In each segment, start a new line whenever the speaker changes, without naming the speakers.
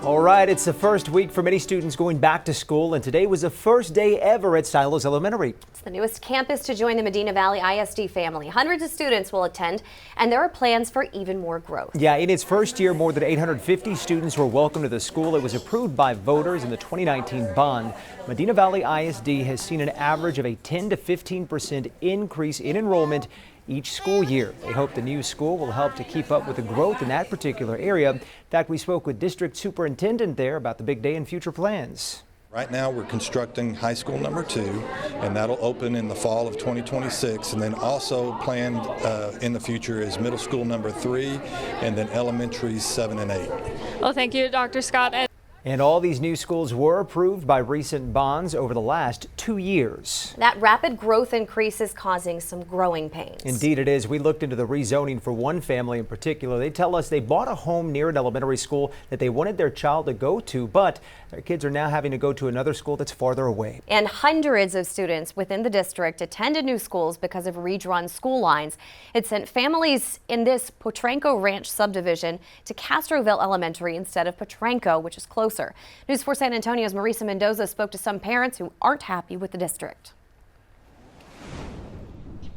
All right, it's the first week for many students going back to school, and today was the first day ever at Silos Elementary.
It's the newest campus to join the Medina Valley ISD family. Hundreds of students will attend, and there are plans for even more growth.
Yeah, in its first year, more than 850 students were welcomed to the school. It was approved by voters in the 2019 bond. Medina Valley ISD has seen an average of a 10 to 15% increase in enrollment each school year. They hope the new school will help to keep up with the growth in that particular area. In fact, we spoke with district superintendent there about the big day and future plans.
Right now we're constructing high school number 2, and that'll open in the fall of 2026, and then also planned in the future is middle school number 3 and then elementaries 7 and 8.
Well, thank you, Dr. Scott.
And all these new schools were approved by recent bonds over the last 2 years.
That rapid growth increase is causing some growing pains.
Indeed it is. We looked into the rezoning for one family in particular. They tell us they bought a home near an elementary school that they wanted their child to go to, but their kids are now having to go to another school that's farther away.
And hundreds of students within the district attended new schools because of redrawn school lines. It sent families in this Potranco Ranch subdivision to Castroville Elementary instead of Potranco, which is closer. News 4 San Antonio's Marisa Mendoza spoke to some parents who aren't happy with the district.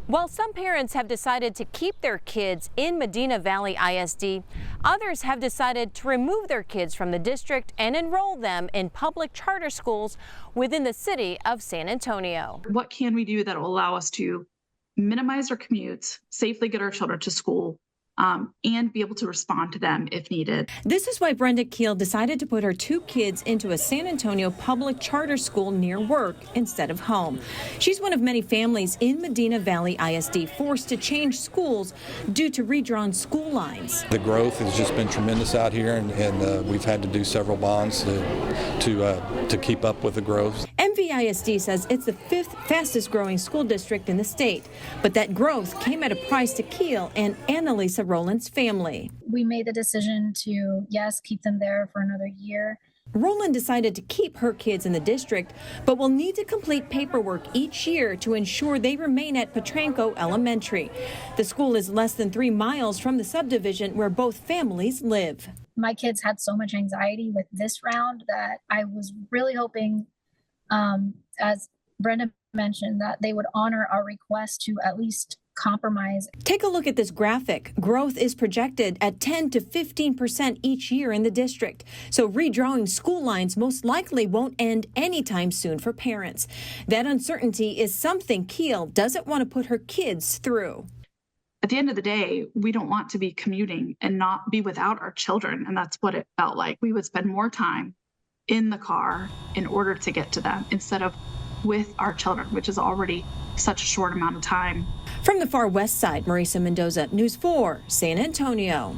While some parents have decided to keep their kids in Medina Valley ISD, others have decided to remove their kids from the district and enroll them in public charter schools within the city of San Antonio.
What can we do that will allow us to minimize our commutes, safely get our children to school, and be able to respond to them if needed?
This is why Brenda Keel decided to put her 2 kids into a San Antonio public charter school near work instead of home. She's one of many families in Medina Valley ISD forced to change schools due to redrawn school lines.
The growth has just been tremendous out here, and we've had to do several bonds to keep up with the growth.
MVISD says it's the 5th fastest growing school district in the state, but that growth came at a price to Keel and Annalisa Rowland's family.
We made the decision to, yes, keep them there for another year.
Rowland decided to keep her kids in the district, but will need to complete paperwork each year to ensure they remain at Potranco Elementary. The school is less than 3 miles from the subdivision where both families live.
My kids had so much anxiety with this round that I was really hoping, as Brenda mentioned, that they would honor our request to at least compromise.
Take a look at this graphic. Growth is projected at 10 to 15% each year in the district. So redrawing school lines most likely won't end anytime soon for parents. That uncertainty is something Keel doesn't want to put her kids through.
At the end of the day, we don't want to be commuting and not be without our children. And that's what it felt like. We would spend more time in the car in order to get to them instead of with our children, which is already such a short amount of time.
From the far west side, Marisa Mendoza, News 4, San Antonio.